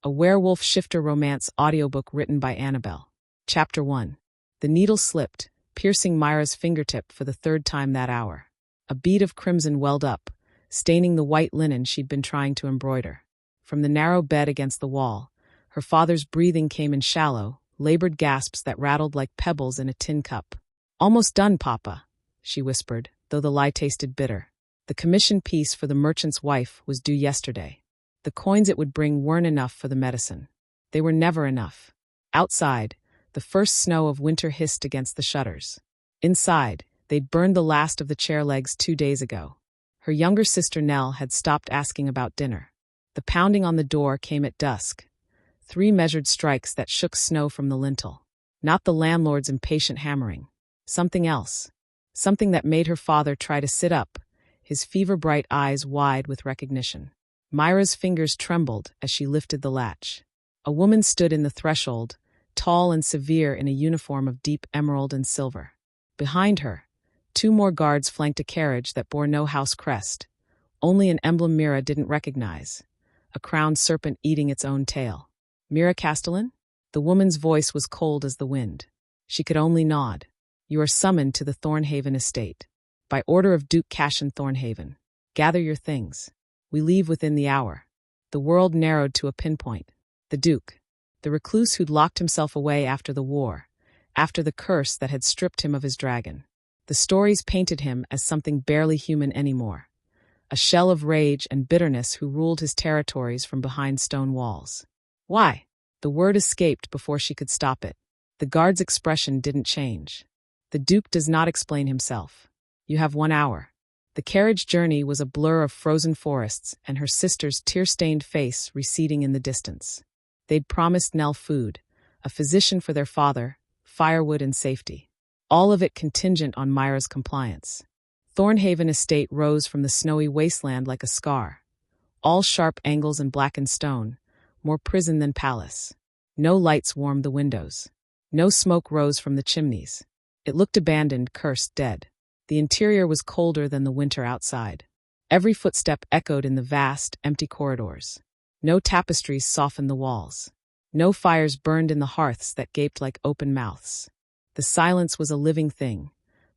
A werewolf shifter romance audiobook written by Annabelle. Chapter 1. The needle slipped, piercing Mira's fingertip for the third time that hour. A bead of crimson welled up, staining the white linen she'd been trying to embroider. From the narrow bed against the wall, her father's breathing came in shallow, labored gasps that rattled like pebbles in a tin cup. "Almost done, Papa," she whispered, though the lie tasted bitter. The commission piece for the merchant's wife was due yesterday. The coins it would bring weren't enough for the medicine. They were never enough. Outside, the first snow of winter hissed against the shutters. Inside, they'd burned the last of the chair legs 2 days ago. Her younger sister Nell had stopped asking about dinner. The pounding on the door came at dusk. 3 measured strikes that shook snow from the lintel. Not the landlord's impatient hammering. Something else. Something that made her father try to sit up, his fever-bright eyes wide with recognition. Mira's fingers trembled as she lifted the latch. A woman stood in the threshold, tall and severe in a uniform of deep emerald and silver. Behind her, 2 more guards flanked a carriage that bore no house crest, only an emblem Mira didn't recognize, a crowned serpent eating its own tail. "Mira Castellan?" The woman's voice was cold as the wind. She could only nod. "You are summoned to the Thornhaven estate. By order of Duke Cassian Thornhaven. Gather your things. We leave within the hour." The world narrowed to a pinpoint. The Duke. The recluse who'd locked himself away after the war, after the curse that had stripped him of his dragon. The stories painted him as something barely human anymore. A shell of rage and bitterness who ruled his territories from behind stone walls. "Why?" The word escaped before she could stop it. The guard's expression didn't change. "The Duke does not explain himself. You have 1 hour." The carriage journey was a blur of frozen forests and her sister's tear-stained face receding in the distance. They'd promised Nell food, a physician for their father, firewood and safety. All of it contingent on Mira's compliance. Thornhaven estate rose from the snowy wasteland like a scar. All sharp angles and blackened stone, more prison than palace. No lights warmed the windows. No smoke rose from the chimneys. It looked abandoned, cursed, dead. The interior was colder than the winter outside. Every footstep echoed in the vast, empty corridors. No tapestries softened the walls. No fires burned in the hearths that gaped like open mouths. The silence was a living thing,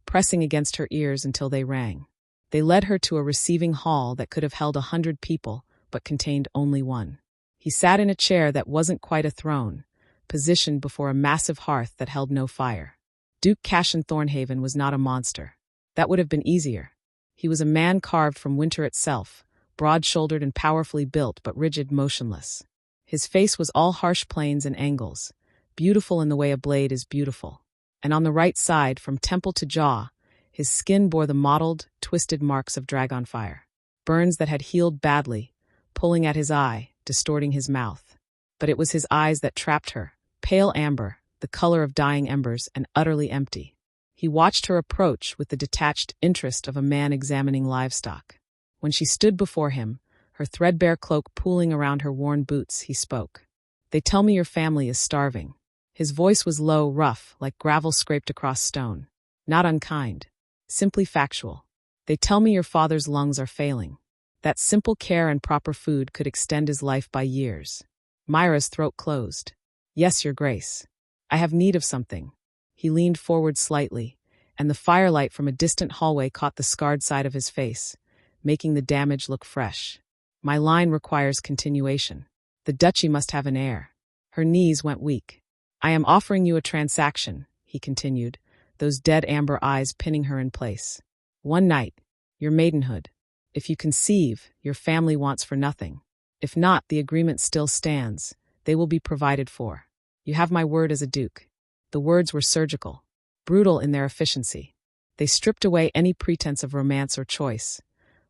pressing against her ears until they rang. They led her to a receiving hall that could have held 100 people, but contained only one. He sat in a chair that wasn't quite a throne, positioned before a massive hearth that held no fire. Duke Cassian Thornhaven was not a monster. That would have been easier. He was a man carved from winter itself, broad-shouldered and powerfully built but rigid, motionless. His face was all harsh planes and angles, beautiful in the way a blade is beautiful. And on the right side, from temple to jaw, his skin bore the mottled, twisted marks of dragon fire. Burns that had healed badly, pulling at his eye, distorting his mouth. But it was his eyes that trapped her, pale amber, the color of dying embers, and utterly empty. He watched her approach with the detached interest of a man examining livestock. When she stood before him, her threadbare cloak pooling around her worn boots, he spoke. "They tell me your family is starving." His voice was low, rough, like gravel scraped across stone. Not unkind. Simply factual. "They tell me your father's lungs are failing. That simple care and proper food could extend his life by years." Mira's throat closed. "Yes, Your Grace. I have need of something." He leaned forward slightly, and the firelight from a distant hallway caught the scarred side of his face, making the damage look fresh. "My line requires continuation. The duchy must have an heir." Her knees went weak. "I am offering you a transaction," he continued, those dead amber eyes pinning her in place. "One night, your maidenhood. If you conceive, your family wants for nothing. If not, the agreement still stands. They will be provided for. You have my word as a duke." The words were surgical, brutal in their efficiency. They stripped away any pretense of romance or choice,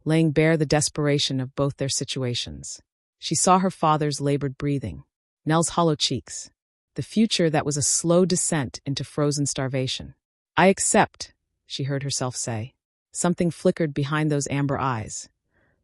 laying bare the desperation of both their situations. She saw her father's labored breathing, Nell's hollow cheeks, the future that was a slow descent into frozen starvation. "I accept," she heard herself say. Something flickered behind those amber eyes.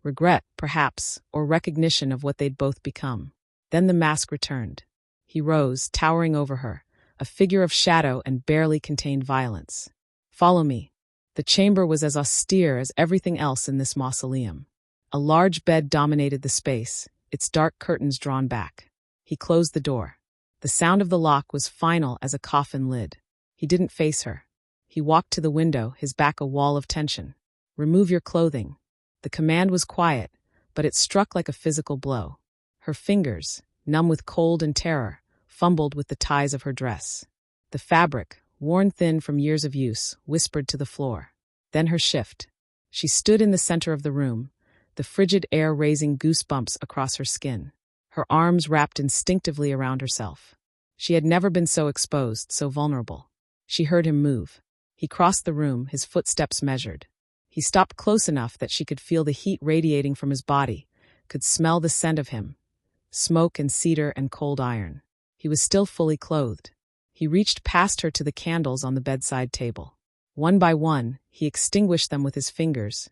Regret, perhaps, or recognition of what they'd both become. Then the mask returned. He rose, towering over her, a figure of shadow and barely contained violence. "Follow me." The chamber was as austere as everything else in this mausoleum. A large bed dominated the space, its dark curtains drawn back. He closed the door. The sound of the lock was final as a coffin lid. He didn't face her. He walked to the window, his back a wall of tension. "Remove your clothing." The command was quiet, but it struck like a physical blow. Her fingers, numb with cold and terror, fumbled with the ties of her dress. The fabric, worn thin from years of use, whispered to the floor. Then her shift. She stood in the center of the room, the frigid air raising goosebumps across her skin, her arms wrapped instinctively around herself. She had never been so exposed, so vulnerable. She heard him move. He crossed the room, his footsteps measured. He stopped close enough that she could feel the heat radiating from his body, could smell the scent of him. Smoke and cedar and cold iron. He was still fully clothed. He reached past her to the candles on the bedside table. One by one, he extinguished them with his fingers,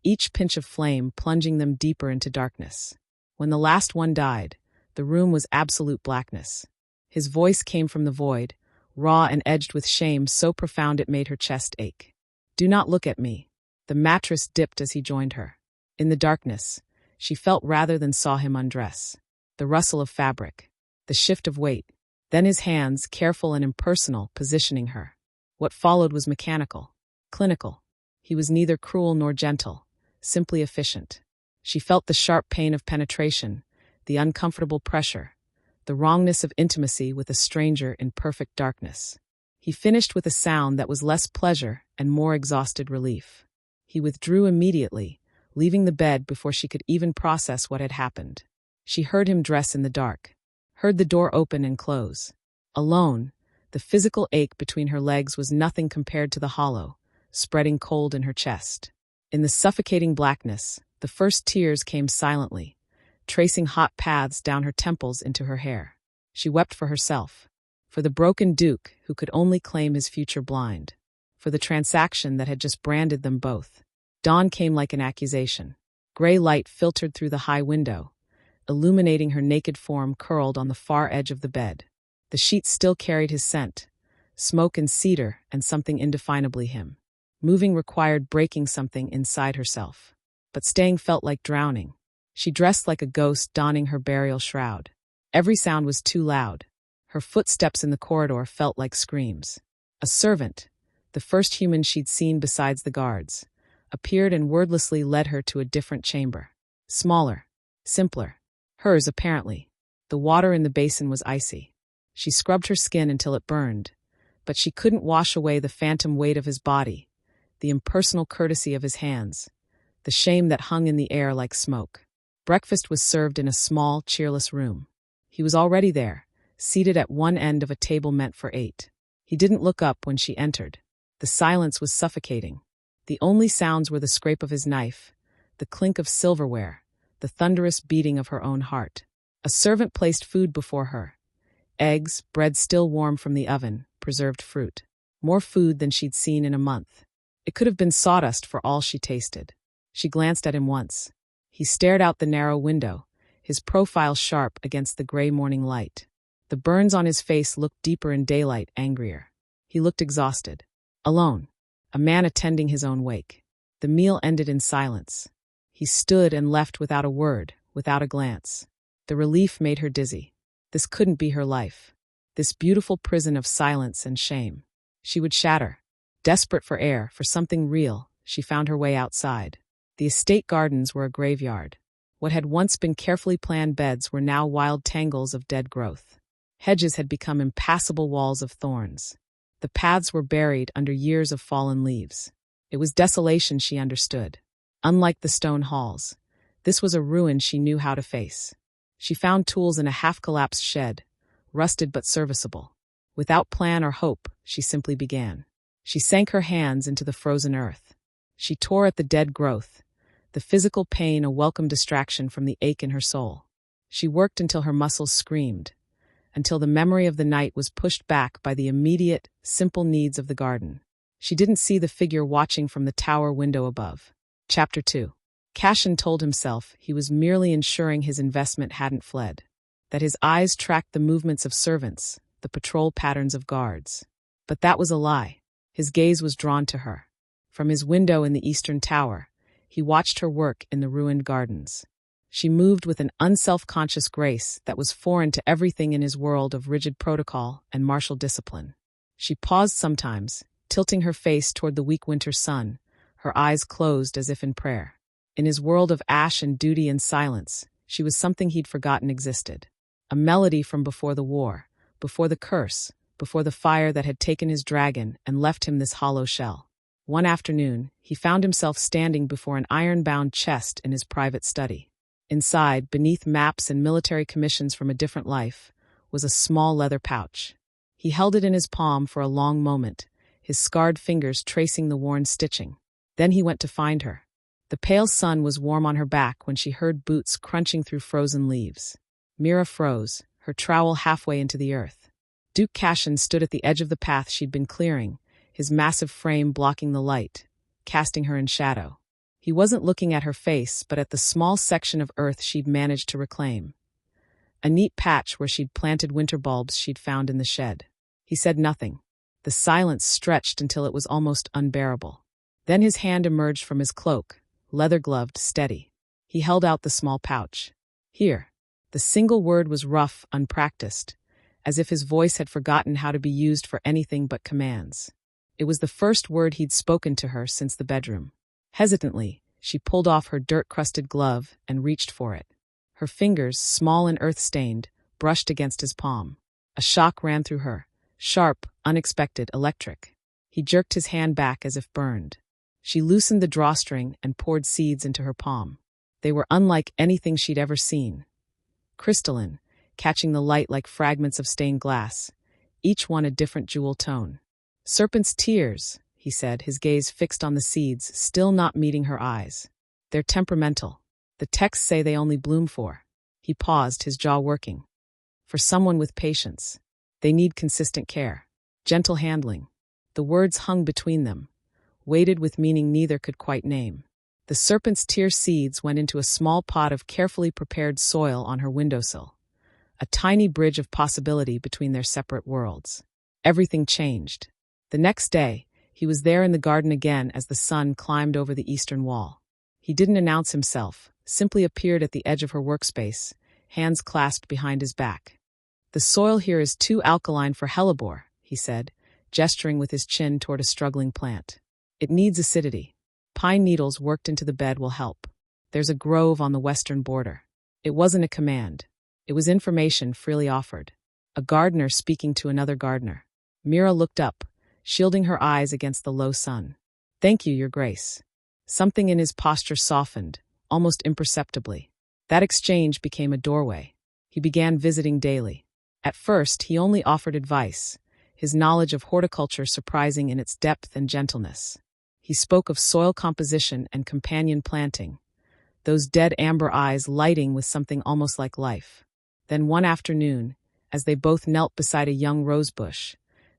each pinch of flame plunging them deeper into darkness. When the last one died, the room was absolute blackness. His voice came from the void, raw and edged with shame so profound it made her chest ache. "Do not look at me." The mattress dipped as he joined her. In the darkness, she felt rather than saw him undress. The rustle of fabric, the shift of weight, then his hands, careful and impersonal, positioning her. What followed was mechanical, clinical. He was neither cruel nor gentle, simply efficient. She felt the sharp pain of penetration, the uncomfortable pressure, the wrongness of intimacy with a stranger in perfect darkness. He finished with a sound that was less pleasure and more exhausted relief. He withdrew immediately, leaving the bed before she could even process what had happened. She heard him dress in the dark, heard the door open and close. Alone, the physical ache between her legs was nothing compared to the hollow, spreading cold in her chest. In the suffocating blackness, the first tears came silently, tracing hot paths down her temples into her hair. She wept for herself, for the broken Duke who could only claim his future blind, for the transaction that had just branded them both. Dawn came like an accusation. Gray light filtered through the high window, illuminating her naked form curled on the far edge of the bed. The sheets still carried his scent, smoke and cedar and something indefinably him. Moving required breaking something inside herself, but staying felt like drowning. She dressed like a ghost donning her burial shroud. Every sound was too loud. Her footsteps in the corridor felt like screams. A servant, the first human she'd seen besides the guards, appeared and wordlessly led her to a different chamber. Smaller, simpler. Hers, apparently. The water in the basin was icy. She scrubbed her skin until it burned, but she couldn't wash away the phantom weight of his body, the impersonal courtesy of his hands, the shame that hung in the air like smoke. Breakfast was served in a small, cheerless room. He was already there, seated at one end of a table meant for 8. He didn't look up when she entered. The silence was suffocating. The only sounds were the scrape of his knife, the clink of silverware, the thunderous beating of her own heart. A servant placed food before her. Eggs, bread still warm from the oven, preserved fruit. More food than she'd seen in a month. It could have been sawdust for all she tasted. She glanced at him once. He stared out the narrow window, his profile sharp against the gray morning light. The burns on his face looked deeper in daylight, angrier. He looked exhausted. Alone. A man attending his own wake. The meal ended in silence. He stood and left without a word, without a glance. The relief made her dizzy. This couldn't be her life. This beautiful prison of silence and shame. She would shatter. Desperate for air, for something real, she found her way outside. The estate gardens were a graveyard. What had once been carefully planned beds were now wild tangles of dead growth. Hedges had become impassable walls of thorns. The paths were buried under years of fallen leaves. It was desolation she understood. Unlike the stone halls, this was a ruin she knew how to face. She found tools in a half-collapsed shed, rusted but serviceable. Without plan or hope, she simply began. She sank her hands into the frozen earth. She tore at the dead growth, the physical pain a welcome distraction from the ache in her soul. She worked until her muscles screamed, until the memory of the night was pushed back by the immediate, simple needs of the garden. She didn't see the figure watching from the tower window above. Chapter 2. Cassian told himself he was merely ensuring his investment hadn't fled, that his eyes tracked the movements of servants, the patrol patterns of guards. But that was a lie. His gaze was drawn to her. From his window in the eastern tower, he watched her work in the ruined gardens. She moved with an unself-conscious grace that was foreign to everything in his world of rigid protocol and martial discipline. She paused sometimes, tilting her face toward the weak winter sun, her eyes closed as if in prayer. In his world of ash and duty and silence, she was something he'd forgotten existed. A melody from before the war, before the curse, before the fire that had taken his dragon and left him this hollow shell. One afternoon, he found himself standing before an iron-bound chest in his private study. Inside, beneath maps and military commissions from a different life, was a small leather pouch. He held it in his palm for a long moment, his scarred fingers tracing the worn stitching. Then he went to find her. The pale sun was warm on her back when she heard boots crunching through frozen leaves. Mira froze, her trowel halfway into the earth. Duke Cassian stood at the edge of the path she'd been clearing, his massive frame blocking the light, casting her in shadow. He wasn't looking at her face, but at the small section of earth she'd managed to reclaim. A neat patch where she'd planted winter bulbs she'd found in the shed. He said nothing. The silence stretched until it was almost unbearable. Then his hand emerged from his cloak, leather-gloved, steady. He held out the small pouch. Here. The single word was rough, unpracticed, as if his voice had forgotten how to be used for anything but commands. It was the first word he'd spoken to her since the bedroom. Hesitantly, she pulled off her dirt-crusted glove and reached for it. Her fingers, small and earth-stained, brushed against his palm. A shock ran through her, sharp, unexpected, electric. He jerked his hand back as if burned. She loosened the drawstring and poured seeds into her palm. They were unlike anything she'd ever seen. Crystalline, catching the light like fragments of stained glass, each one a different jewel tone. "Serpent's tears," he said, his gaze fixed on the seeds, still not meeting her eyes. "They're temperamental. The texts say they only bloom for." He paused, his jaw working. "For someone with patience. They need consistent care. Gentle handling." The words hung between them, weighted with meaning neither could quite name. The serpent's tear seeds went into a small pot of carefully prepared soil on her windowsill, a tiny bridge of possibility between their separate worlds. Everything changed. The next day, he was there in the garden again as the sun climbed over the eastern wall. He didn't announce himself, simply appeared at the edge of her workspace, hands clasped behind his back. "The soil here is too alkaline for hellebore," he said, gesturing with his chin toward a struggling plant. "It needs acidity. Pine needles worked into the bed will help. There's a grove on the western border." It wasn't a command. It was information freely offered. A gardener speaking to another gardener. Mira looked up, shielding her eyes against the low sun. "Thank you, Your Grace." Something in his posture softened, almost imperceptibly. That exchange became a doorway. He began visiting daily. At first, he only offered advice, his knowledge of horticulture surprising in its depth and gentleness. He spoke of soil composition and companion planting, those dead amber eyes lighting with something almost like life. Then one afternoon, as they both knelt beside a young rosebush,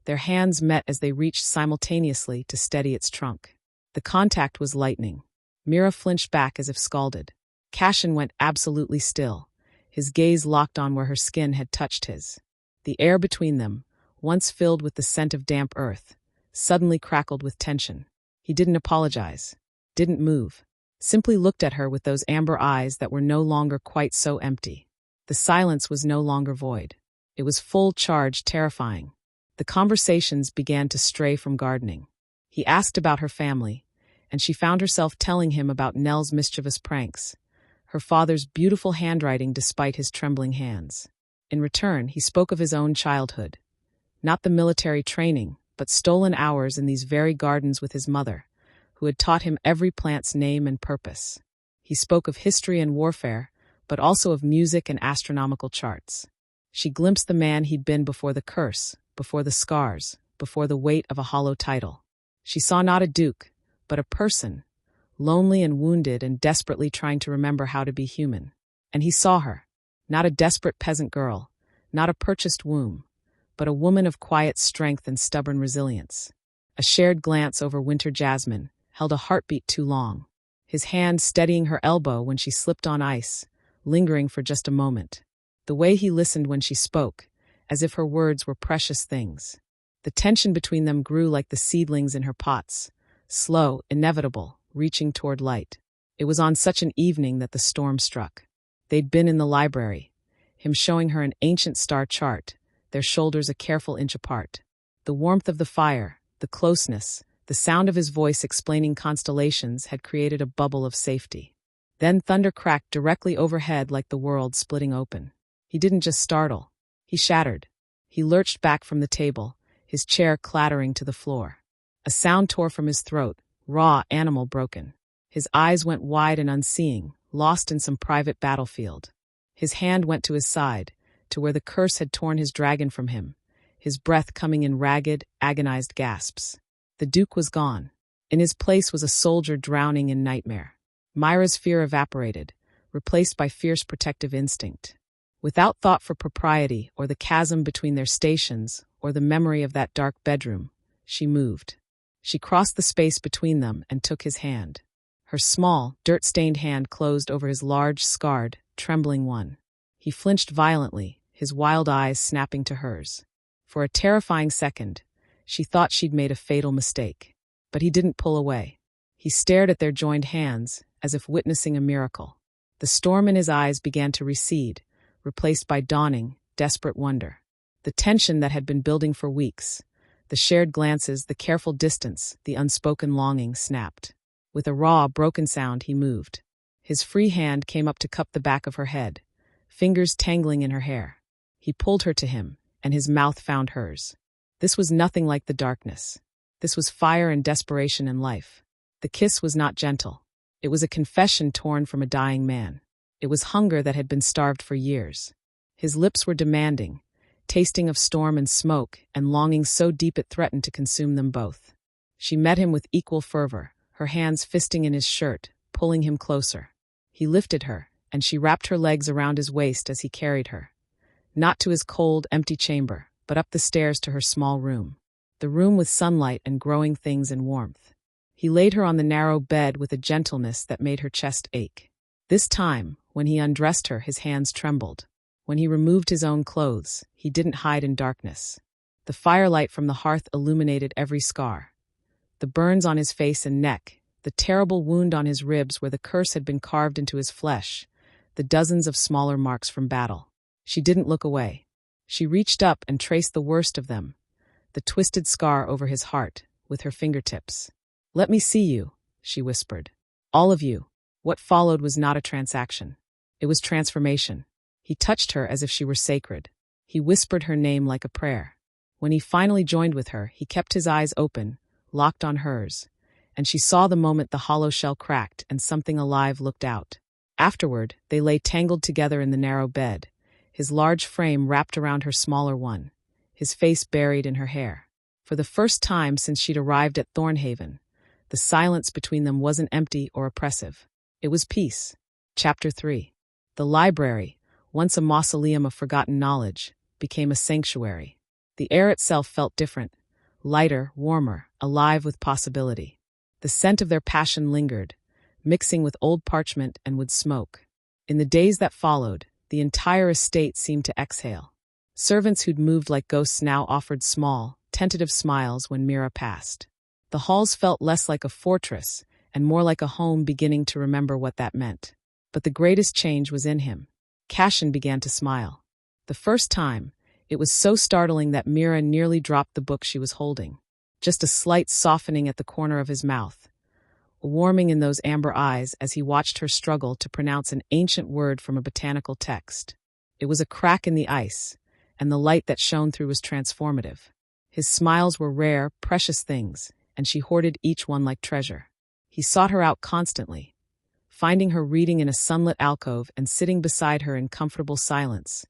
their hands met as they reached simultaneously to steady its trunk. The contact was lightning. Mira flinched back as if scalded. Cassian went absolutely still, his gaze locked on where her skin had touched his. The air between them, once filled with the scent of damp earth, suddenly crackled with tension. He didn't apologize, didn't move, simply looked at her with those amber eyes that were no longer quite so empty. The silence was no longer void. It was full, charged, terrifying. The conversations began to stray from gardening. He asked about her family, and she found herself telling him about Nell's mischievous pranks, her father's beautiful handwriting despite his trembling hands. In return, he spoke of his own childhood. Not the military training, but stolen hours in these very gardens with his mother, who had taught him every plant's name and purpose. He spoke of history and warfare, but also of music and astronomical charts. She glimpsed the man he'd been before the curse, before the scars, before the weight of a hollow title. She saw not a duke, but a person, lonely and wounded and desperately trying to remember how to be human. And he saw her, not a desperate peasant girl, not a purchased womb, but a woman of quiet strength and stubborn resilience. A shared glance over winter jasmine held a heartbeat too long, his hand steadying her elbow when she slipped on ice, lingering for just a moment. The way he listened when she spoke, as if her words were precious things. The tension between them grew like the seedlings in her pots, slow, inevitable, reaching toward light. It was on such an evening that the storm struck. They'd been in the library, him showing her an ancient star chart, their shoulders a careful inch apart. The warmth of the fire, the closeness, the sound of his voice explaining constellations had created a bubble of safety. Then thunder cracked directly overhead like the world splitting open. He didn't just startle. He shattered. He lurched back from the table, his chair clattering to the floor. A sound tore from his throat, raw, animal broken. His eyes went wide and unseeing, lost in some private battlefield. His hand went to his side, to where the curse had torn his dragon from him, his breath coming in ragged, agonized gasps. The Duke was gone. In his place was a soldier drowning in nightmare. Mira's fear evaporated, replaced by fierce protective instinct. Without thought for propriety or the chasm between their stations or the memory of that dark bedroom, she moved. She crossed the space between them and took his hand. Her small, dirt-stained hand closed over his large, scarred, trembling one. He flinched violently, his wild eyes snapping to hers. For a terrifying second, she thought she'd made a fatal mistake. But he didn't pull away. He stared at their joined hands, as if witnessing a miracle. The storm in his eyes began to recede, replaced by dawning, desperate wonder. The tension that had been building for weeks, the shared glances, the careful distance, the unspoken longing snapped. With a raw, broken sound, he moved. His free hand came up to cup the back of her head, fingers tangling in her hair. He pulled her to him, and his mouth found hers. This was nothing like the darkness. This was fire and desperation in life. The kiss was not gentle. It was a confession torn from a dying man. It was hunger that had been starved for years. His lips were demanding, tasting of storm and smoke, and longing so deep it threatened to consume them both. She met him with equal fervor, her hands fisting in his shirt, pulling him closer. He lifted her, and she wrapped her legs around his waist as he carried her. Not to his cold, empty chamber, but up the stairs to her small room. The room with sunlight and growing things and warmth. He laid her on the narrow bed with a gentleness that made her chest ache. This time, when he undressed her, his hands trembled. When he removed his own clothes, he didn't hide in darkness. The firelight from the hearth illuminated every scar. The burns on his face and neck, the terrible wound on his ribs where the curse had been carved into his flesh, the dozens of smaller marks from battle. She didn't look away. She reached up and traced the worst of them, the twisted scar over his heart, with her fingertips. "Let me see you," she whispered. "All of you." What followed was not a transaction. It was transformation. He touched her as if she were sacred. He whispered her name like a prayer. When he finally joined with her, he kept his eyes open, locked on hers, and she saw the moment the hollow shell cracked and something alive looked out. Afterward, they lay tangled together in the narrow bed, his large frame wrapped around her smaller one, his face buried in her hair. For the first time since she'd arrived at Thornhaven, the silence between them wasn't empty or oppressive. It was peace. Chapter 3. The library, once a mausoleum of forgotten knowledge, became a sanctuary. The air itself felt different, lighter, warmer, alive with possibility. The scent of their passion lingered, mixing with old parchment and wood smoke. In the days that followed, the entire estate seemed to exhale. Servants who'd moved like ghosts now offered small, tentative smiles when Mira passed. The halls felt less like a fortress and more like a home beginning to remember what that meant. But the greatest change was in him. Cassian began to smile. The first time, it was so startling that Mira nearly dropped the book she was holding. Just a slight softening at the corner of his mouth, a warming in those amber eyes as he watched her struggle to pronounce an ancient word from a botanical text. It was a crack in the ice, and the light that shone through was transformative. His smiles were rare, precious things, and she hoarded each one like treasure. He sought her out constantly, finding her reading in a sunlit alcove and sitting beside her in comfortable silence,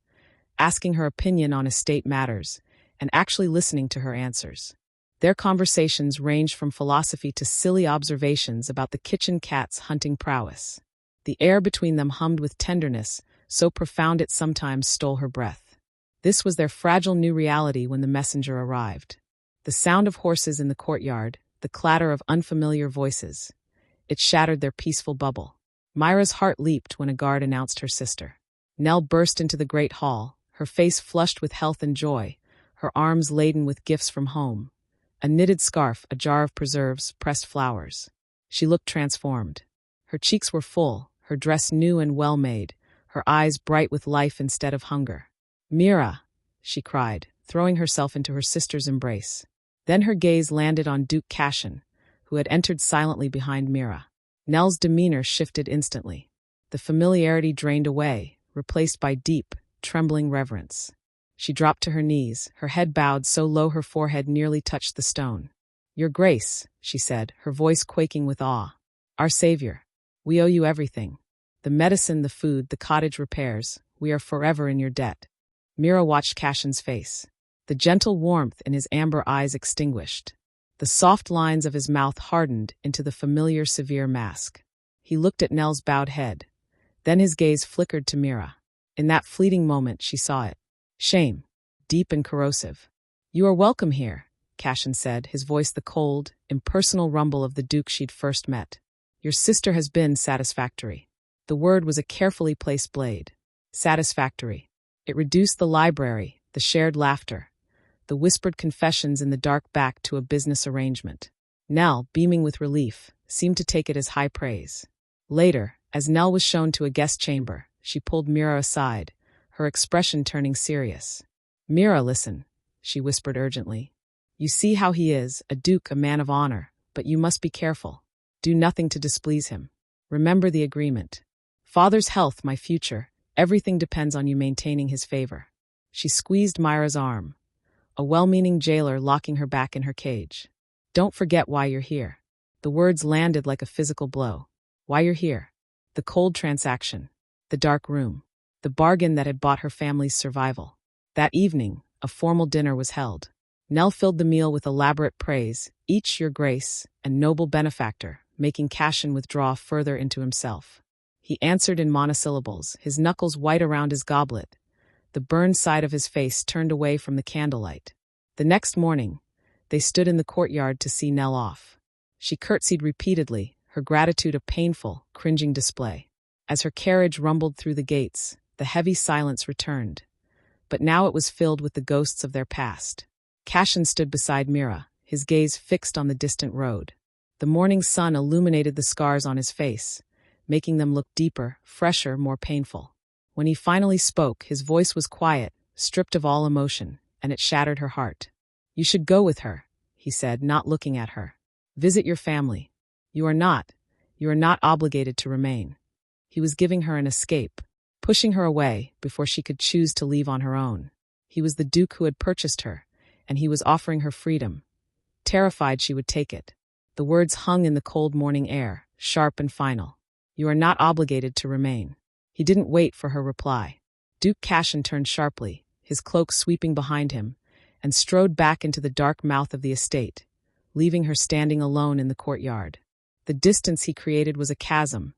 asking her opinion on estate matters, and actually listening to her answers. Their conversations ranged from philosophy to silly observations about the kitchen cat's hunting prowess. The air between them hummed with tenderness, so profound it sometimes stole her breath. This was their fragile new reality when the messenger arrived. The sound of horses in the courtyard, the clatter of unfamiliar voices. It shattered their peaceful bubble. Mira's heart leaped when a guard announced her sister. Nell burst into the great hall, her face flushed with health and joy, her arms laden with gifts from home. A knitted scarf, a jar of preserves, pressed flowers. She looked transformed. Her cheeks were full, her dress new and well-made, her eyes bright with life instead of hunger. "Mira!" she cried, throwing herself into her sister's embrace. Then her gaze landed on Duke Cassian, who had entered silently behind Mira. Nell's demeanor shifted instantly. The familiarity drained away, replaced by deep, trembling reverence. She dropped to her knees, her head bowed so low her forehead nearly touched the stone. "Your Grace," she said, her voice quaking with awe. "Our Savior. We owe you everything. The medicine, the food, the cottage repairs. We are forever in your debt." Mira watched Cassian's face. The gentle warmth in his amber eyes extinguished. The soft lines of his mouth hardened into the familiar severe mask. He looked at Nell's bowed head. Then his gaze flickered to Mira. In that fleeting moment she saw it. Shame. Deep and corrosive. "You are welcome here," Cassian said, his voice the cold, impersonal rumble of the Duke she'd first met. "Your sister has been satisfactory." The word was a carefully placed blade. Satisfactory. It reduced the library, the shared laughter, the whispered confessions in the dark back to a business arrangement. Nell, beaming with relief, seemed to take it as high praise. Later, as Nell was shown to a guest chamber, she pulled Mira aside, her expression turning serious. "Mira, listen," she whispered urgently. "You see how he is, a duke, a man of honor, but you must be careful. Do nothing to displease him. Remember the agreement. Father's health, my future, everything depends on you maintaining his favor." She squeezed Mira's arm, a well-meaning jailer locking her back in her cage. "Don't forget why you're here." The words landed like a physical blow. Why you're here. The cold transaction. The dark room. The bargain that had bought her family's survival. That evening, a formal dinner was held. Nell filled the meal with elaborate praise, each your grace and noble benefactor, making Cassian withdraw further into himself. He answered in monosyllables, his knuckles white around his goblet, the burned side of his face turned away from the candlelight. The next morning, they stood in the courtyard to see Nell off. She curtsied repeatedly, her gratitude a painful, cringing display. As her carriage rumbled through the gates, the heavy silence returned. But now it was filled with the ghosts of their past. Cassian stood beside Mira, his gaze fixed on the distant road. The morning sun illuminated the scars on his face, making them look deeper, fresher, more painful. When he finally spoke, his voice was quiet, stripped of all emotion, and it shattered her heart. "You should go with her," he said, not looking at her. "Visit your family. You are not obligated to remain." He was giving her an escape, pushing her away before she could choose to leave on her own. He was the Duke who had purchased her, and he was offering her freedom. Terrified she would take it. The words hung in the cold morning air, sharp and final. "You are not obligated to remain." He didn't wait for her reply. Duke Cassian turned sharply, his cloak sweeping behind him, and strode back into the dark mouth of the estate, leaving her standing alone in the courtyard. The distance he created was a chasm,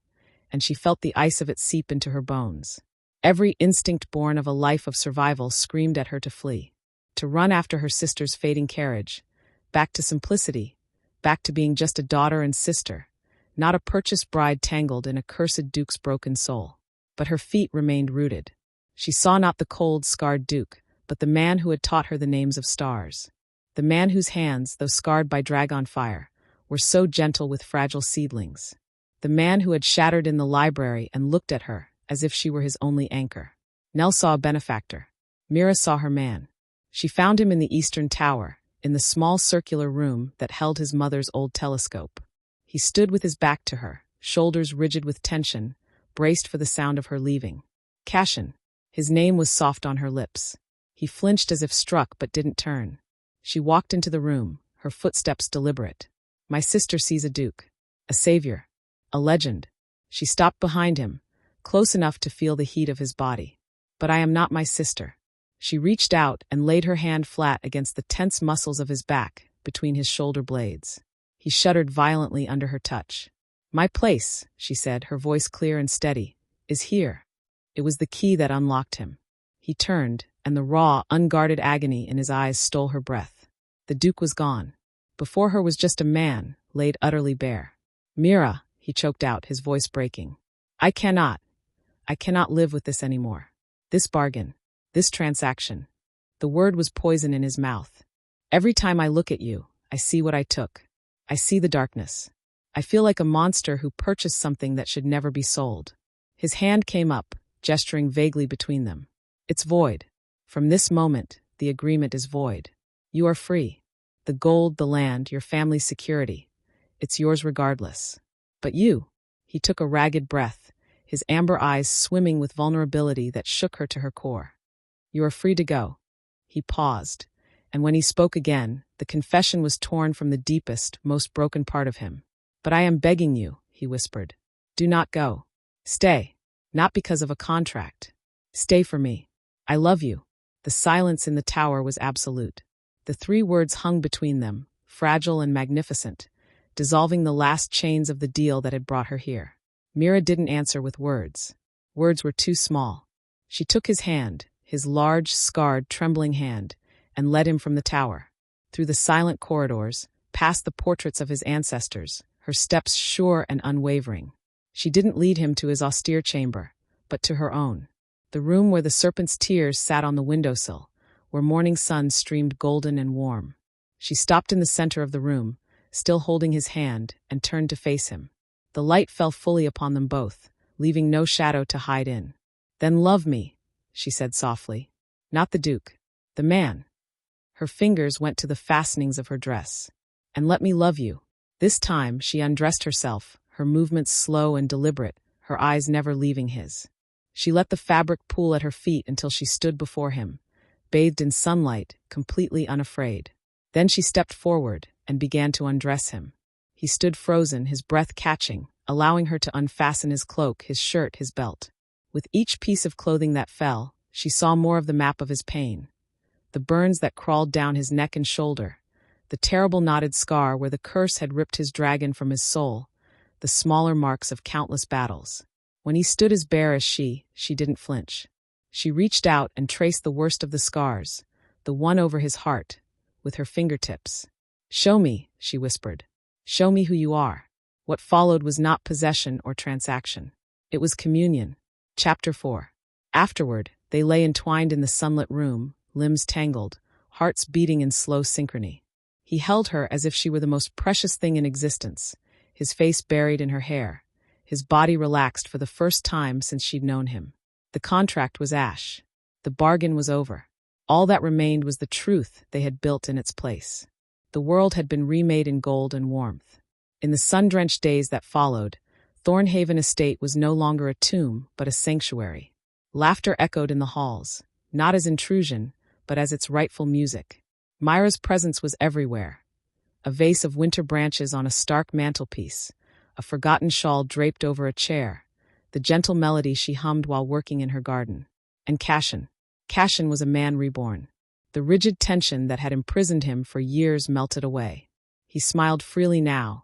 and she felt the ice of it seep into her bones. Every instinct born of a life of survival screamed at her to flee, to run after her sister's fading carriage, back to simplicity, back to being just a daughter and sister, not a purchased bride tangled in a cursed duke's broken soul. But her feet remained rooted. She saw not the cold, scarred Duke, but the man who had taught her the names of stars. The man whose hands, though scarred by dragon fire, were so gentle with fragile seedlings. The man who had shattered in the library and looked at her as if she were his only anchor. Nell saw a benefactor. Mira saw her man. She found him in the eastern tower, in the small circular room that held his mother's old telescope. He stood with his back to her, shoulders rigid with tension, braced for the sound of her leaving. Cassian. His name was soft on her lips. He flinched as if struck but didn't turn. She walked into the room, her footsteps deliberate. "My sister sees a duke. A savior. A legend." She stopped behind him, close enough to feel the heat of his body. "But I am not my sister." She reached out and laid her hand flat against the tense muscles of his back, between his shoulder blades. He shuddered violently under her touch. "My place," she said, her voice clear and steady, "is here." It was the key that unlocked him. He turned, and the raw, unguarded agony in his eyes stole her breath. The Duke was gone. Before her was just a man, laid utterly bare. "Mira," he choked out, his voice breaking. I cannot live with this anymore. This bargain, this transaction." The word was poison in his mouth. "Every time I look at you, I see what I took. I see the darkness. I feel like a monster who purchased something that should never be sold." His hand came up, gesturing vaguely between them. It's void. From this moment, the agreement is void. You are free. The gold, the land, your family's security. It's yours regardless. But you, he took a ragged breath, his amber eyes swimming with vulnerability that shook her to her core. You are free to go. He paused, and when he spoke again, the confession was torn from the deepest, most broken part of him. But I am begging you, he whispered. Do not go. Stay. Not because of a contract. Stay for me. I love you. The silence in the tower was absolute. The 3 words hung between them, fragile and magnificent, dissolving the last chains of the deal that had brought her here. Mira didn't answer with words. Words were too small. She took his hand, his large, scarred, trembling hand, and led him from the tower. Through the silent corridors, past the portraits of his ancestors, her steps sure and unwavering. She didn't lead him to his austere chamber, but to her own. The room where the serpent's tears sat on the windowsill, where morning sun streamed golden and warm. She stopped in the center of the room, still holding his hand, and turned to face him. The light fell fully upon them both, leaving no shadow to hide in. Then love me, she said softly. Not the Duke. The man. Her fingers went to the fastenings of her dress. And let me love you. This time she undressed herself, her movements slow and deliberate, her eyes never leaving his. She let the fabric pool at her feet until she stood before him, bathed in sunlight, completely unafraid. Then she stepped forward and began to undress him. He stood frozen, his breath catching, allowing her to unfasten his cloak, his shirt, his belt. With each piece of clothing that fell, she saw more of the map of his pain. The burns that crawled down his neck and shoulder, the terrible knotted scar where the curse had ripped his dragon from his soul, the smaller marks of countless battles. When he stood as bare as she didn't flinch. She reached out and traced the worst of the scars, the one over his heart, with her fingertips. Show me, she whispered. Show me who you are. What followed was not possession or transaction. It was communion. Chapter 4. Afterward, they lay entwined in the sunlit room, limbs tangled, hearts beating in slow synchrony. He held her as if she were the most precious thing in existence, his face buried in her hair, his body relaxed for the first time since she'd known him. The contract was ash. The bargain was over. All that remained was the truth they had built in its place. The world had been remade in gold and warmth. In the sun-drenched days that followed, Thornhaven Estate was no longer a tomb, but a sanctuary. Laughter echoed in the halls, not as intrusion, but as its rightful music. Mira's presence was everywhere. A vase of winter branches on a stark mantelpiece, a forgotten shawl draped over a chair, the gentle melody she hummed while working in her garden. And Cassian. Cassian was a man reborn. The rigid tension that had imprisoned him for years melted away. He smiled freely now,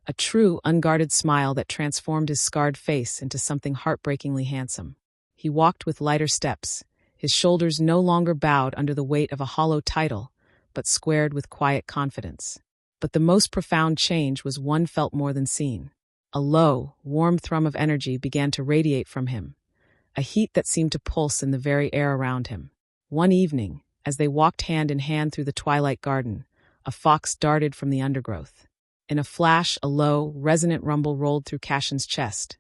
a true, unguarded smile that transformed his scarred face into something heartbreakingly handsome. He walked with lighter steps, his shoulders no longer bowed under the weight of a hollow title, but squared with quiet confidence. But the most profound change was one felt more than seen. A low, warm thrum of energy began to radiate from him, a heat that seemed to pulse in the very air around him. One evening, as they walked hand in hand through the twilight garden, a fox darted from the undergrowth. In a flash, a low, resonant rumble rolled through Cassian's chest.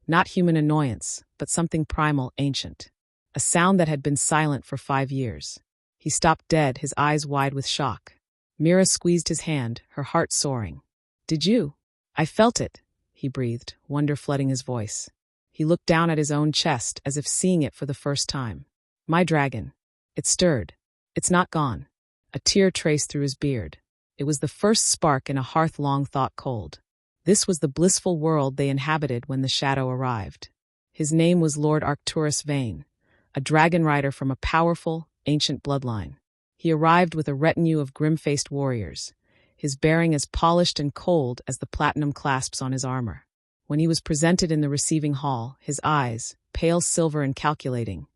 Not human annoyance, but something primal, ancient. A sound that had been silent for 5 years. He stopped dead, his eyes wide with shock. Mira squeezed his hand, her heart soaring. "Did you?" "I felt it," he breathed, wonder flooding his voice. He looked down at his own chest as if seeing it for the first time. "My dragon." It stirred. "It's not gone." A tear traced through his beard. It was the first spark in a hearth long thought cold. This was the blissful world they inhabited when the shadow arrived. His name was Lord Arcturus Vane, a dragonrider from a powerful, ancient bloodline. He arrived with a retinue of grim-faced warriors, his bearing as polished and cold as the platinum clasps on his armor. When he was presented in the receiving hall, his eyes, pale silver and calculating,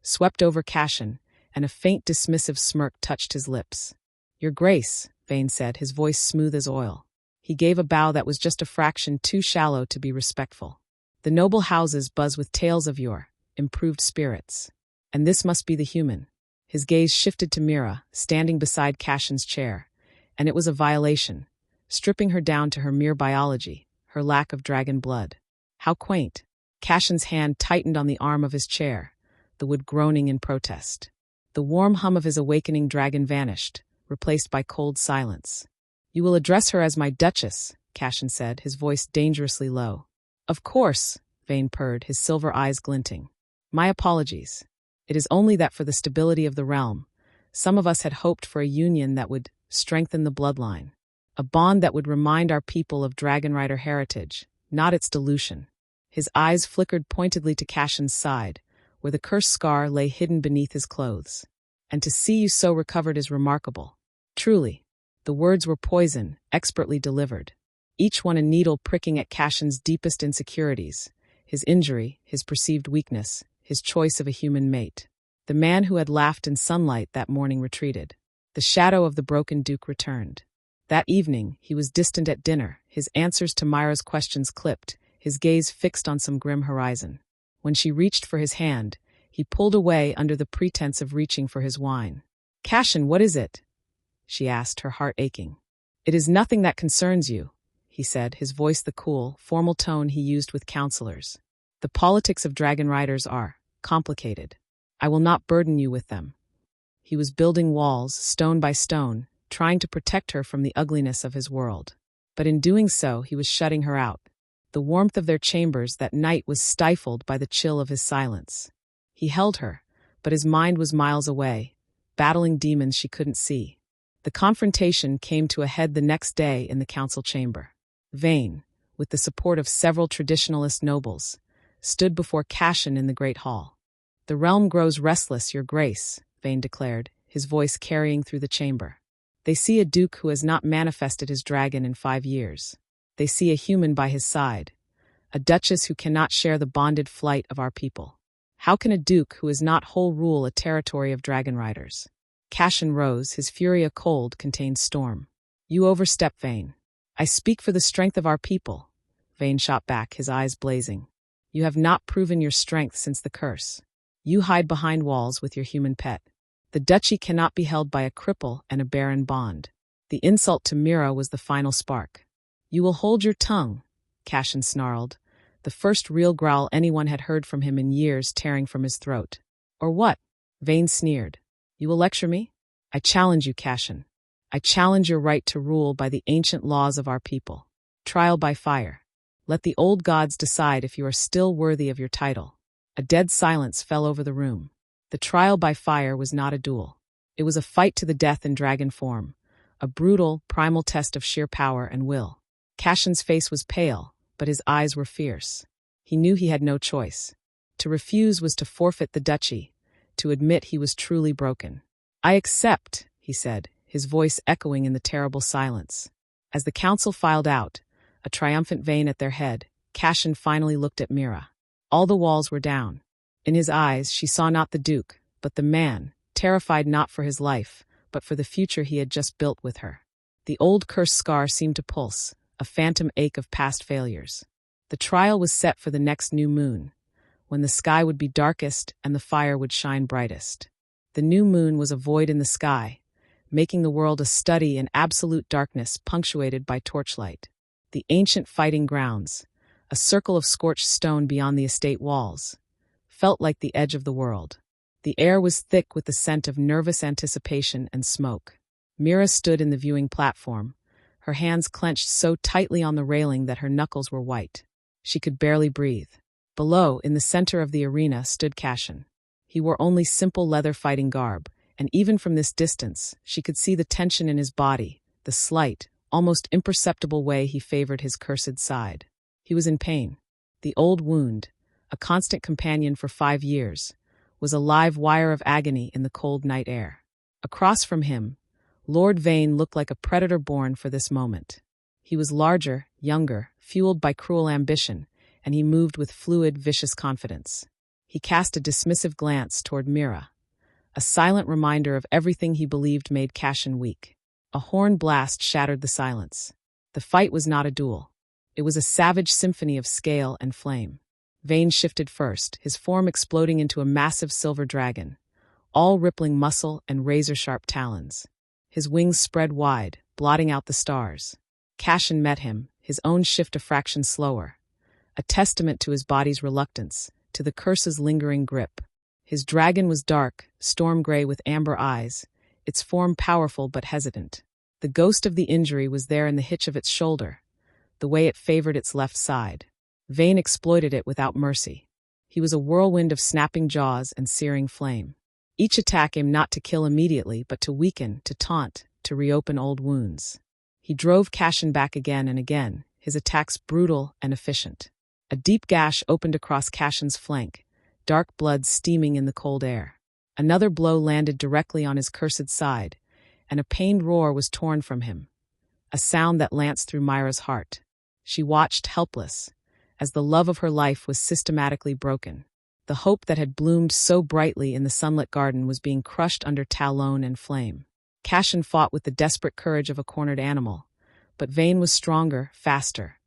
swept over Cassian, and a faint dismissive smirk touched his lips. "Your Grace," Vane said, his voice smooth as oil. He gave a bow that was just a fraction too shallow to be respectful. "The noble houses buzz with tales of your improved spirits. And this must be the human." His gaze shifted to Mira, standing beside Cassian's chair, and it was a violation, stripping her down to her mere biology, her lack of dragon blood. How quaint. Cassian's hand tightened on the arm of his chair, the wood groaning in protest. The warm hum of his awakening dragon vanished, replaced by cold silence. "You will address her as my Duchess," Cassian said, his voice dangerously low. "Of course," Vane purred, his silver eyes glinting. "My apologies. It is only that for the stability of the realm, some of us had hoped for a union that would strengthen the bloodline. A bond that would remind our people of dragonrider heritage, not its dilution." His eyes flickered pointedly to Cassian's side, where the cursed scar lay hidden beneath his clothes. "And to see you so recovered is remarkable. Truly." The words were poison, expertly delivered, each one a needle pricking at Cassian's deepest insecurities, his injury, his perceived weakness, his choice of a human mate. The man who had laughed in sunlight that morning retreated. The shadow of the broken Duke returned. That evening, he was distant at dinner, his answers to Mira's questions clipped, his gaze fixed on some grim horizon. When she reached for his hand, he pulled away under the pretense of reaching for his wine. "Cassian, what is it?" she asked, her heart aching. "It is nothing that concerns you," he said, his voice the cool, formal tone he used with counselors. "The politics of dragon riders are complicated. I will not burden you with them." He was building walls, stone by stone, trying to protect her from the ugliness of his world. But in doing so, he was shutting her out. The warmth of their chambers that night was stifled by the chill of his silence. He held her, but his mind was miles away, battling demons she couldn't see. The confrontation came to a head the next day in the council chamber. Vane, with the support of several traditionalist nobles, stood before Cassian in the great hall. "The realm grows restless, your grace," Vane declared, his voice carrying through the chamber. "They see a duke who has not manifested his dragon in 5 years. They see a human by his side, a duchess who cannot share the bonded flight of our people. How can a duke who is not whole rule a territory of dragon riders?" Cassian rose, his fury a cold, contained storm. "You overstep, Vane." "I speak for the strength of our people," Vane shot back, his eyes blazing. "You have not proven your strength since the curse. You hide behind walls with your human pet. The duchy cannot be held by a cripple and a barren bond." The insult to Mira was the final spark. "You will hold your tongue," Cassian snarled, the first real growl anyone had heard from him in years tearing from his throat. "Or what?" Vane sneered. "You will lecture me? I challenge you, Cassian. I challenge your right to rule by the ancient laws of our people. Trial by fire. Let the old gods decide if you are still worthy of your title." A dead silence fell over the room. The trial by fire was not a duel. It was a fight to the death in dragon form, a brutal, primal test of sheer power and will. Cassian's face was pale, but his eyes were fierce. He knew he had no choice. To refuse was to forfeit the duchy, to admit he was truly broken. "I accept," he said, his voice echoing in the terrible silence. As the council filed out, a triumphant Vane at their head, Cassian finally looked at Mira. All the walls were down. In his eyes, she saw not the Duke, but the man, terrified not for his life, but for the future he had just built with her. The old cursed scar seemed to pulse, a phantom ache of past failures. The trial was set for the next new moon, when the sky would be darkest and the fire would shine brightest. The new moon was a void in the sky, making the world a study in absolute darkness punctuated by torchlight. The ancient fighting grounds, a circle of scorched stone beyond the estate walls, felt like the edge of the world. The air was thick with the scent of nervous anticipation and smoke. Mira stood in the viewing platform, her hands clenched so tightly on the railing that her knuckles were white. She could barely breathe. Below, in the center of the arena, stood Cassian. He wore only simple leather fighting garb, and even from this distance, she could see the tension in his body, the slight, almost imperceptible way he favored his cursed side. He was in pain. The old wound, a constant companion for 5 years, was a live wire of agony in the cold night air. Across from him, Lord Vane looked like a predator born for this moment. He was larger, younger, fueled by cruel ambition, and he moved with fluid, vicious confidence. He cast a dismissive glance toward Mira, a silent reminder of everything he believed made Cassian weak. A horn blast shattered the silence. The fight was not a duel. It was a savage symphony of scale and flame. Vane shifted first, his form exploding into a massive silver dragon, all rippling muscle and razor-sharp talons. His wings spread wide, blotting out the stars. Cassian met him, his own shift a fraction slower, a testament to his body's reluctance, to the curse's lingering grip. His dragon was dark, storm gray with amber eyes, its form powerful but hesitant. The ghost of the injury was there in the hitch of its shoulder, the way it favored its left side. Vane exploited it without mercy. He was a whirlwind of snapping jaws and searing flame. Each attack aimed not to kill immediately, but to weaken, to taunt, to reopen old wounds. He drove Cassian back again and again, his attacks brutal and efficient. A deep gash opened across Cassian's flank, dark blood steaming in the cold air. Another blow landed directly on his cursed side, and a pained roar was torn from him, a sound that lanced through Mira's heart. She watched helpless, as the love of her life was systematically broken. The hope that had bloomed so brightly in the sunlit garden was being crushed under talon and flame. Cassian fought with the desperate courage of a cornered animal, but Vane was stronger, faster,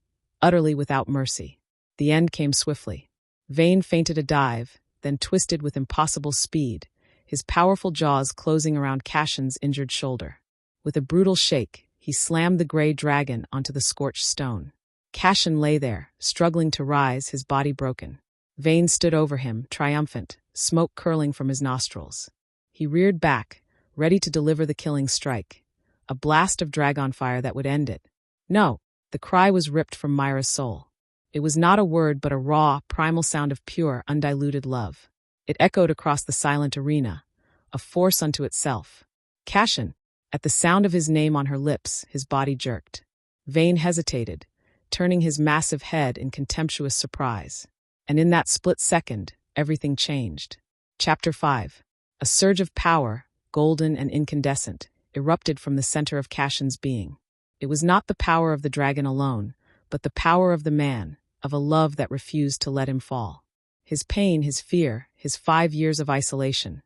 utterly without mercy. The end came swiftly. Vane feinted a dive, then twisted with impossible speed, his powerful jaws closing around Cassian's injured shoulder. With a brutal shake, he slammed the gray dragon onto the scorched stone. Cassian lay there, struggling to rise, his body broken. Vane stood over him, triumphant, smoke curling from his nostrils. He reared back, ready to deliver the killing strike, a blast of dragon fire that would end it. No, the cry was ripped from Mira's soul. It was not a word but a raw, primal sound of pure, undiluted love. It echoed across the silent arena, a force unto itself. Cassian! At the sound of his name on her lips, his body jerked. Vane hesitated, turning his massive head in contemptuous surprise. And in that split second, everything changed. Chapter 5. A surge of power, golden and incandescent, erupted from the center of Cassian's being. It was not the power of the dragon alone, but the power of the man, of a love that refused to let him fall. His pain, his fear, his 5 years of isolation,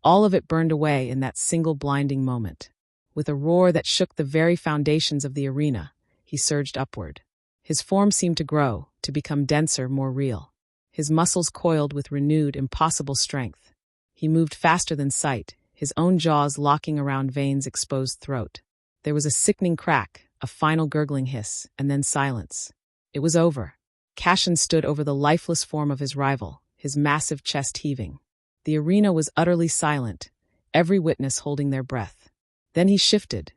all of it burned away in that single blinding moment. With a roar that shook the very foundations of the arena, he surged upward. His form seemed to grow, to become denser, more real. His muscles coiled with renewed, impossible strength. He moved faster than sight, his own jaws locking around Vane's exposed throat. There was a sickening crack, a final gurgling hiss, and then silence. It was over. Cassian stood over the lifeless form of his rival, his massive chest heaving. The arena was utterly silent, every witness holding their breath. Then he shifted,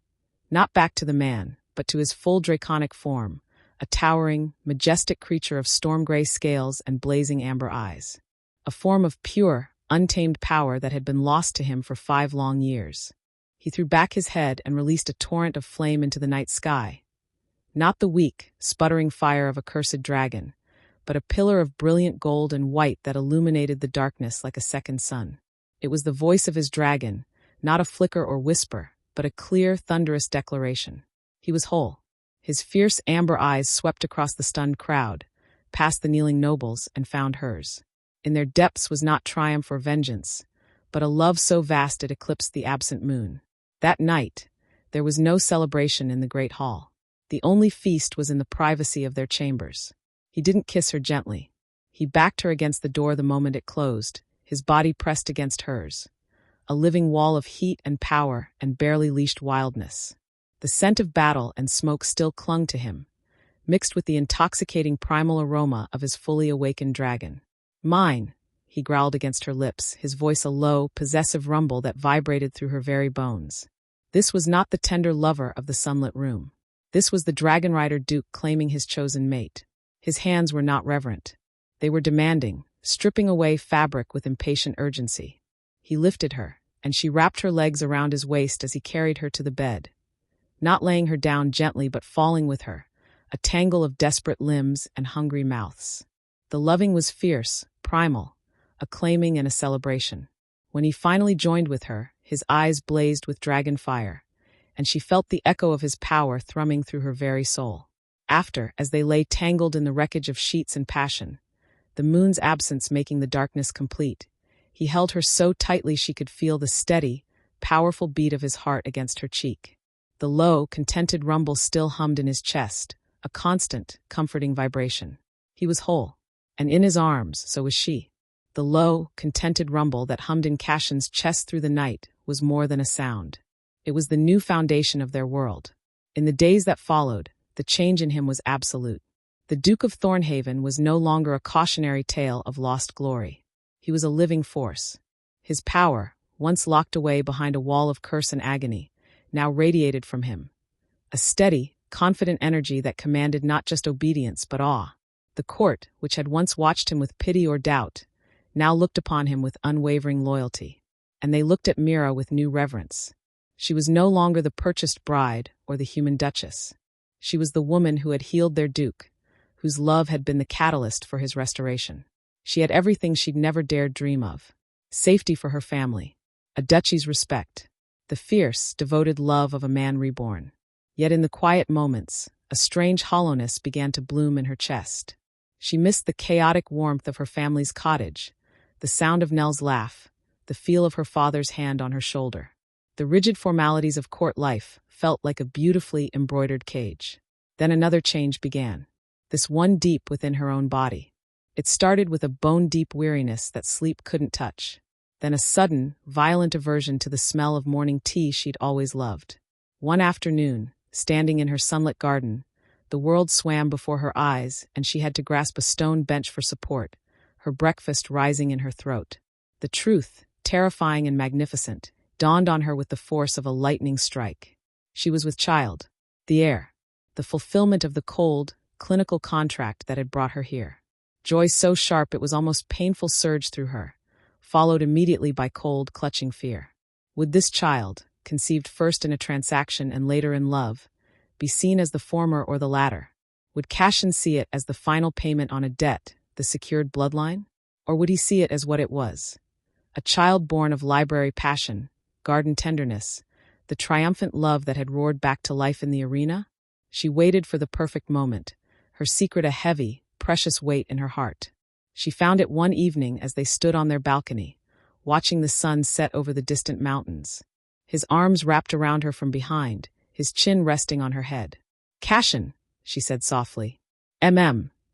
not back to the man, but to his full draconic form, a towering, majestic creature of storm-gray scales and blazing amber eyes. A form of pure, untamed power that had been lost to him for 5 long years. He threw back his head and released a torrent of flame into the night sky. Not the weak, sputtering fire of a cursed dragon, but a pillar of brilliant gold and white that illuminated the darkness like a second sun. It was the voice of his dragon, not a flicker or whisper, but a clear, thunderous declaration. He was whole. His fierce amber eyes swept across the stunned crowd, past the kneeling nobles, and found hers. In their depths was not triumph or vengeance, but a love so vast it eclipsed the absent moon. That night, there was no celebration in the great hall. The only feast was in the privacy of their chambers. He didn't kiss her gently. He backed her against the door the moment it closed, his body pressed against hers. A living wall of heat and power and barely leashed wildness. The scent of battle and smoke still clung to him, mixed with the intoxicating primal aroma of his fully awakened dragon. Mine, he growled against her lips, his voice a low, possessive rumble that vibrated through her very bones. This was not the tender lover of the sunlit room. This was the dragonrider Duke claiming his chosen mate. His hands were not reverent. They were demanding, stripping away fabric with impatient urgency. He lifted her, and she wrapped her legs around his waist as he carried her to the bed. Not laying her down gently but falling with her, a tangle of desperate limbs and hungry mouths. The loving was fierce, primal, a claiming and a celebration. When he finally joined with her, his eyes blazed with dragon fire, and she felt the echo of his power thrumming through her very soul. After, as they lay tangled in the wreckage of sheets and passion, the moon's absence making the darkness complete, he held her so tightly she could feel the steady, powerful beat of his heart against her cheek. The low, contented rumble still hummed in his chest, a constant, comforting vibration. He was whole, and in his arms, so was she. The low, contented rumble that hummed in Cassian's chest through the night was more than a sound. It was the new foundation of their world. In the days that followed, the change in him was absolute. The Duke of Thornhaven was no longer a cautionary tale of lost glory. He was a living force. His power, once locked away behind a wall of curse and agony, now radiated from him. A steady, confident energy that commanded not just obedience but awe. The court, which had once watched him with pity or doubt, now looked upon him with unwavering loyalty. And they looked at Mira with new reverence. She was no longer the purchased bride or the human duchess. She was the woman who had healed their duke, whose love had been the catalyst for his restoration. She had everything she'd never dared dream of. Safety for her family, a duchy's respect, the fierce, devoted love of a man reborn. Yet in the quiet moments, a strange hollowness began to bloom in her chest. She missed the chaotic warmth of her family's cottage, the sound of Nell's laugh, the feel of her father's hand on her shoulder. The rigid formalities of court life felt like a beautifully embroidered cage. Then another change began, this one deep within her own body. It started with a bone-deep weariness that sleep couldn't touch. Then a sudden, violent aversion to the smell of morning tea she'd always loved. One afternoon, standing in her sunlit garden, the world swam before her eyes and she had to grasp a stone bench for support, her breakfast rising in her throat. The truth, terrifying and magnificent, dawned on her with the force of a lightning strike. She was with child, the heir, the fulfillment of the cold, clinical contract that had brought her here. Joy so sharp it was almost painful surged through her, followed immediately by cold, clutching fear. Would this child, conceived first in a transaction and later in love, be seen as the former or the latter? Would Cassian see it as the final payment on a debt, the secured bloodline? Or would he see it as what it was? A child born of library passion, garden tenderness, the triumphant love that had roared back to life in the arena? She waited for the perfect moment, her secret a heavy, precious weight in her heart. She found it one evening as they stood on their balcony, watching the sun set over the distant mountains. His arms wrapped around her from behind, his chin resting on her head. "Cassian," she said softly.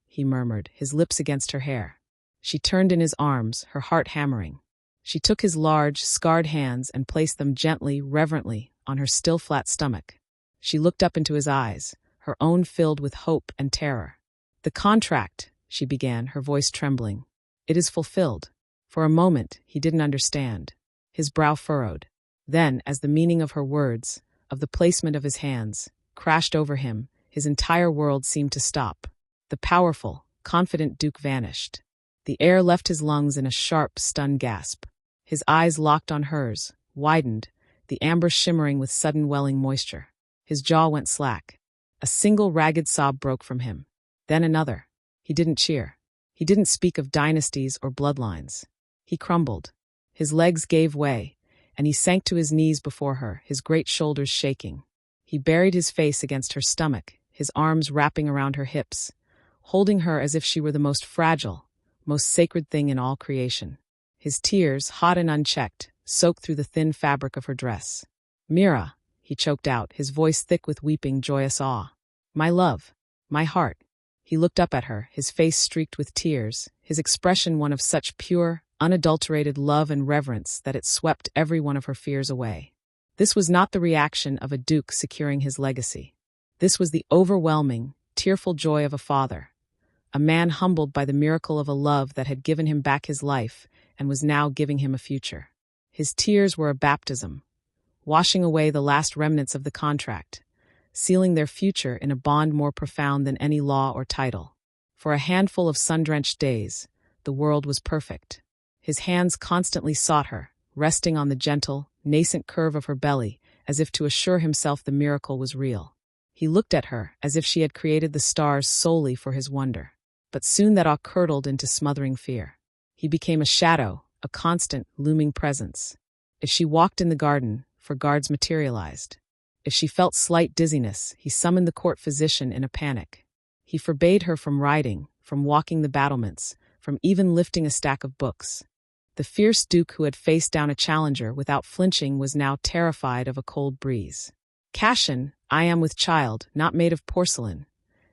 He murmured, his lips against her hair. She turned in his arms, her heart hammering. She took his large, scarred hands and placed them gently, reverently, on her still flat stomach. She looked up into his eyes, her own filled with hope and terror. "The contract," she began, her voice trembling. "It is fulfilled." For a moment, he didn't understand. His brow furrowed. Then, as the meaning of her words, of the placement of his hands, crashed over him, his entire world seemed to stop. The powerful, confident Duke vanished. The air left his lungs in a sharp, stunned gasp. His eyes locked on hers, widened, the amber shimmering with sudden welling moisture. His jaw went slack. A single ragged sob broke from him. Then another. He didn't cheer. He didn't speak of dynasties or bloodlines. He crumbled. His legs gave way, and he sank to his knees before her, his great shoulders shaking. He buried his face against her stomach, his arms wrapping around her hips, holding her as if she were the most fragile, most sacred thing in all creation. His tears, hot and unchecked, soaked through the thin fabric of her dress. "Mira," he choked out, his voice thick with weeping, joyous awe. "My love, my heart." He looked up at her, his face streaked with tears, his expression one of such pure, unadulterated love and reverence that it swept every one of her fears away. This was not the reaction of a duke securing his legacy. This was the overwhelming, tearful joy of a father, a man humbled by the miracle of a love that had given him back his life and was now giving him a future. His tears were a baptism, washing away the last remnants of the contract, sealing their future in a bond more profound than any law or title. For a handful of sun-drenched days, the world was perfect. His hands constantly sought her, resting on the gentle, nascent curve of her belly, as if to assure himself the miracle was real. He looked at her as if she had created the stars solely for his wonder. But soon that awe curdled into smothering fear. He became a shadow, a constant, looming presence. If she walked in the garden, for guards materialized. If she felt slight dizziness, he summoned the court physician in a panic. He forbade her from riding, from walking the battlements, from even lifting a stack of books. The fierce duke who had faced down a challenger without flinching was now terrified of a cold breeze. "Cassian, I am with child, not made of porcelain,"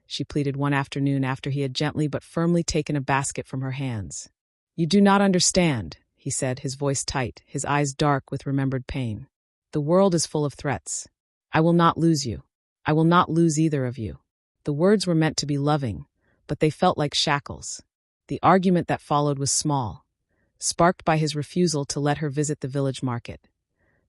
she pleaded one afternoon after he had gently but firmly taken a basket from her hands. "You do not understand," he said, his voice tight, his eyes dark with remembered pain. "The world is full of threats. I will not lose you. I will not lose either of you." The words were meant to be loving, but they felt like shackles. The argument that followed was small, sparked by his refusal to let her visit the village market.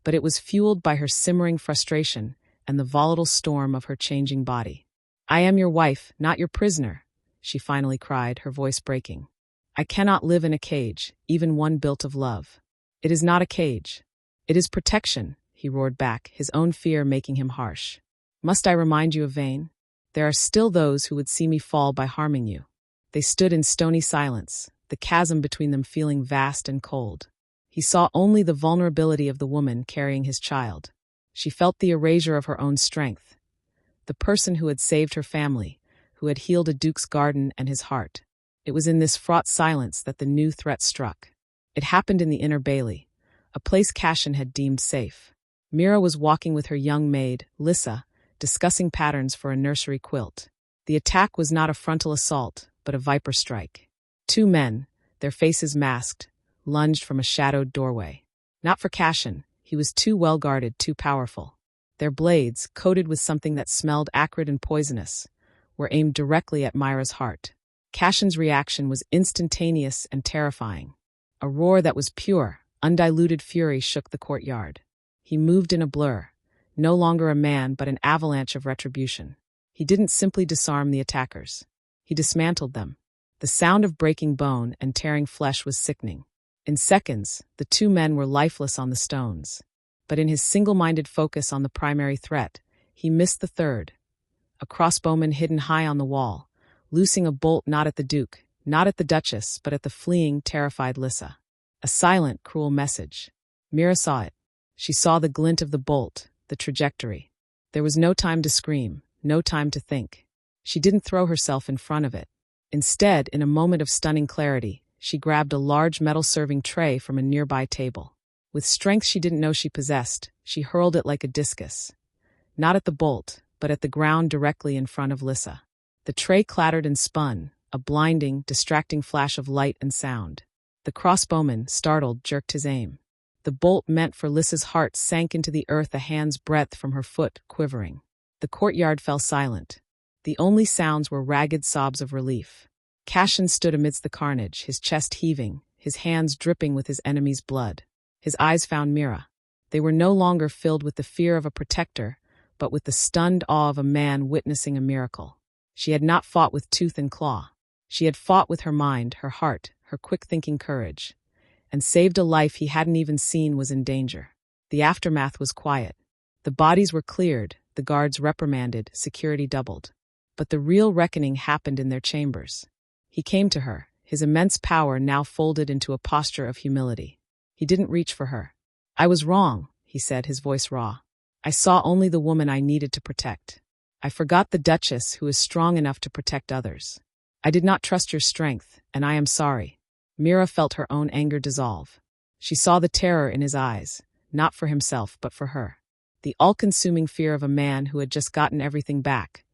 But it was fueled by her simmering frustration and the volatile storm of her changing body. "I am your wife, not your prisoner," she finally cried, her voice breaking. "I cannot live in a cage, even one built of love." "It is not a cage. It is protection," he roared back, his own fear making him harsh. "Must I remind you of Vane? There are still those who would see me fall by harming you." They stood in stony silence, the chasm between them feeling vast and cold. He saw only the vulnerability of the woman carrying his child. She felt the erasure of her own strength. The person who had saved her family, who had healed a duke's garden and his heart. It was in this fraught silence that the new threat struck. It happened in the Inner Bailey, a place Cassian had deemed safe. Mira was walking with her young maid, Lissa, discussing patterns for a nursery quilt. The attack was not a frontal assault, but a viper strike. Two men, their faces masked, lunged from a shadowed doorway. Not for Cassian, he was too well guarded, too powerful. Their blades, coated with something that smelled acrid and poisonous, were aimed directly at Mira's heart. Cassian's reaction was instantaneous and terrifying. A roar that was pure, undiluted fury shook the courtyard. He moved in a blur, no longer a man but an avalanche of retribution. He didn't simply disarm the attackers. He dismantled them. The sound of breaking bone and tearing flesh was sickening. In seconds, the two men were lifeless on the stones. But in his single-minded focus on the primary threat, he missed the third. A crossbowman hidden high on the wall, loosing a bolt not at the Duke, not at the Duchess, but at the fleeing, terrified Lissa. A silent, cruel message. Mira saw it. She saw the glint of the bolt, the trajectory. There was no time to scream, no time to think. She didn't throw herself in front of it. Instead, in a moment of stunning clarity, she grabbed a large metal serving tray from a nearby table. With strength she didn't know she possessed, she hurled it like a discus. Not at the bolt, but at the ground directly in front of Lissa. The tray clattered and spun, a blinding, distracting flash of light and sound. The crossbowman, startled, jerked his aim. The bolt meant for Lissa's heart sank into the earth a hand's breadth from her foot, quivering. The courtyard fell silent. The only sounds were ragged sobs of relief. Cassian stood amidst the carnage, his chest heaving, his hands dripping with his enemy's blood. His eyes found Mira. They were no longer filled with the fear of a protector, but with the stunned awe of a man witnessing a miracle. She had not fought with tooth and claw. She had fought with her mind, her heart, her quick-thinking courage, and saved a life he hadn't even seen was in danger. The aftermath was quiet. The bodies were cleared, the guards reprimanded, security doubled. But the real reckoning happened in their chambers. He came to her, his immense power now folded into a posture of humility. He didn't reach for her. "I was wrong," he said, his voice raw. "I saw only the woman I needed to protect. I forgot the Duchess who is strong enough to protect others. I did not trust your strength, and I am sorry." Mira felt her own anger dissolve. She saw the terror in his eyes, not for himself, but for her. The all-consuming fear of a man who had just gotten everything back,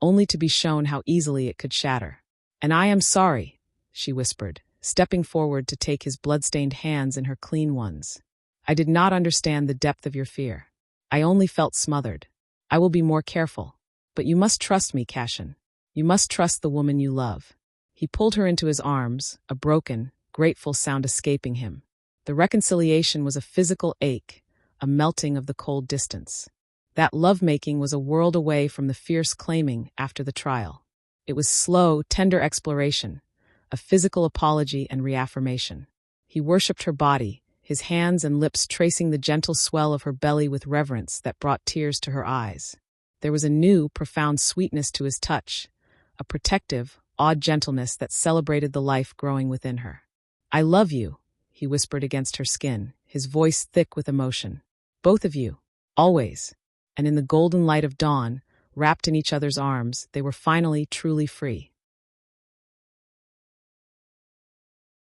only to be shown how easily it could shatter. "And I am sorry," she whispered, stepping forward to take his blood-stained hands in her clean ones. "I did not understand the depth of your fear. I only felt smothered. I will be more careful. But you must trust me, Cassian. You must trust the woman you love." He pulled her into his arms, a broken, grateful sound escaping him. The reconciliation was a physical ache, a melting of the cold distance. That lovemaking was a world away from the fierce claiming after the trial. It was slow, tender exploration, a physical apology and reaffirmation. He worshipped her body, his hands and lips tracing the gentle swell of her belly with reverence that brought tears to her eyes. There was a new, profound sweetness to his touch, a protective, awed gentleness that celebrated the life growing within her. "I love you," he whispered against her skin, his voice thick with emotion. "Both of you. Always." And in the golden light of dawn, wrapped in each other's arms, they were finally truly free.